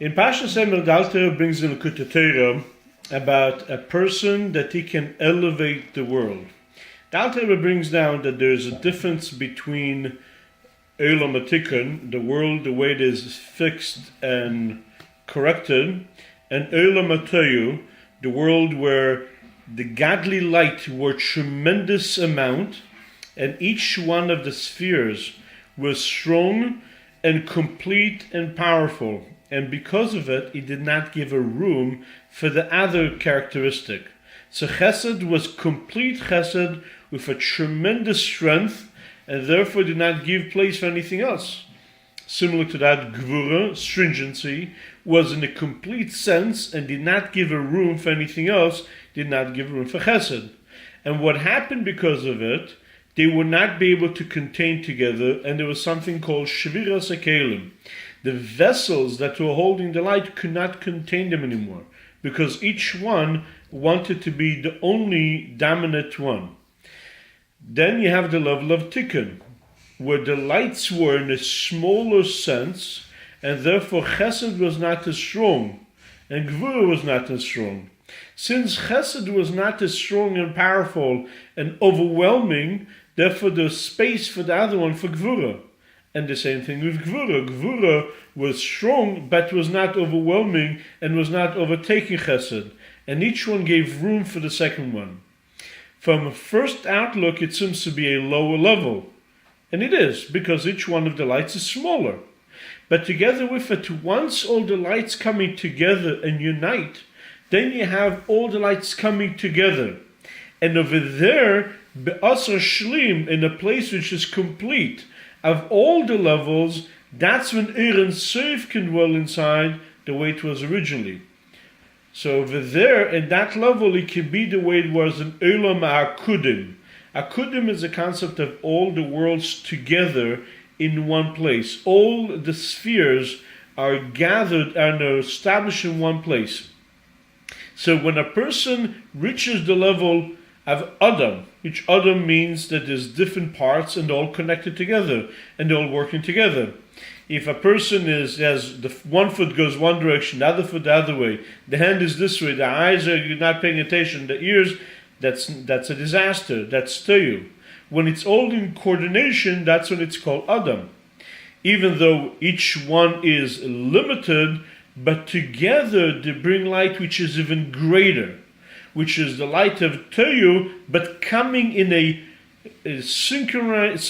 In Parshas Emor, the Alter brings in the Torah about a person that he can elevate the world. The Alter brings down that there's a difference between Olam HaTikun, the world, the way it is fixed and corrected, and Olam HaTohu, the world where the godly light were tremendous amount, and each one of the spheres was strong and complete and powerful. And because of it, he did not give a room for the other characteristic. So Chesed was complete Chesed with a tremendous strength, and therefore did not give place for anything else. Similar to that, Gvura, stringency, was in a complete sense and did not give a room for anything else, did not give room for Chesed. And what happened because of it, they would not be able to contain together, and there was something called Shviras HaKelim. The vessels that were holding the light could not contain them anymore, because each one wanted to be the only dominant one. Then you have the level of Tikkun, where the lights were in a smaller sense, and therefore Chesed was not as strong, and Gvura was not as strong. Since Chesed was not as strong and powerful and overwhelming, therefore there's space for the other one, for Gvura. And the same thing with Gvura. Gvura was strong, but was not overwhelming and was not overtaking Chesed. And each one gave room for the second one. From a first outlook, it seems to be a lower level. And it is, because each one of the lights is smaller. But together with it, once all the lights coming together and unite, then you have all the lights coming together. And over there, Be'asar Shlim, in a place which is complete, of all the levels, that's when Ein Sof can dwell inside the way it was originally. So over there, in that level, it can be the way it was in Olam HaAkudim. Akudim is a concept of all the worlds together in one place. All the spheres are gathered and are established in one place. So when a person reaches the level of Adam, which Adam means that there's different parts and they're all connected together and they're all working together. If a person has the one foot goes one direction, the other foot the other way, the hand is this way, the eyes are not paying attention, the ears, that's a disaster, that's Tohu. When it's all in coordination, that's when it's called Adam. Even though each one is limited, but together they bring light which is even greater, which is the light of Tohu, but coming in a synchronized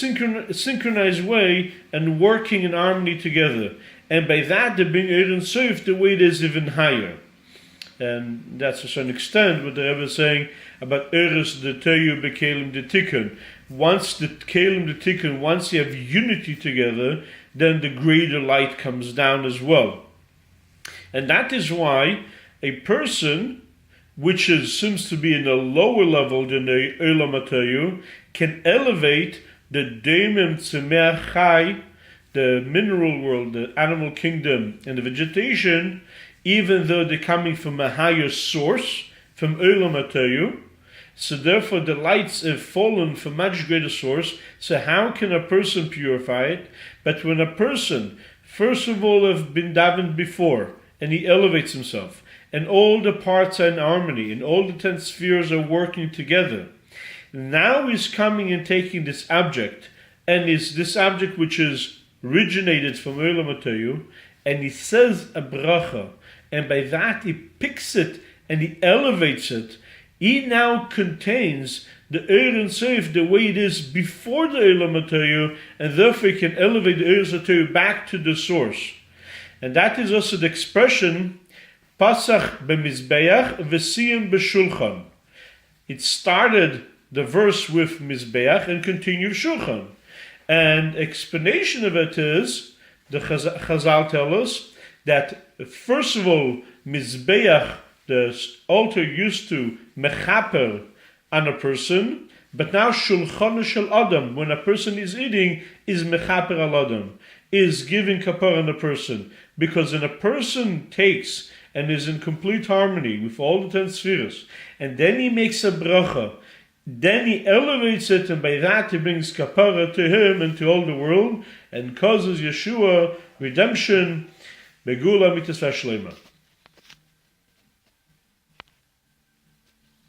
way and working in harmony together. And by that, they bring Ein Sof the way it is even higher. And that's to some extent what the Rebbe is saying about Eres the Tohu Bekelim the Tikkun. Once the Kelim the Tikkun, once you have unity together, then the greater light comes down as well. And that is why a person which seems to be in a lower level than the Olam HaTohu, can elevate the Deimim Tzemeach Chai, the mineral world, the animal kingdom, and the vegetation, even though they're coming from a higher source, from Olam HaTohu. So therefore the lights have fallen from much greater source. So how can a person purify it? But when a person, first of all, have been davened before, and he elevates himself, and all the parts are in harmony, and all the 10 spheres are working together. Now he's coming and taking this object, and is this object which is originated from Olam HaTohu, and he says a bracha, and by that he picks it and he elevates it. He now contains the Ein Sof the way it is before the Olam HaTohu, and therefore he can elevate the Ein HaTohu back to the source. And that is also the expression Pasach b'mizbeach v'siyim b'shulchan. It started the verse with Mizbeach and continued Shulchan. And explanation of it is, the Chazal tell us, that first of all, Mizbeach, the altar used to mechaper on a person, but now Shulchan shel Adam, when a person is eating, is mechaper al Adam, is giving kapar on a person. Because when a person takes and is in complete harmony with all the 10 spheres, and then he makes a bracha, then he elevates it, and by that he brings kapara to him and to all the world, and causes Yeshua redemption Begula mitzvah shlema.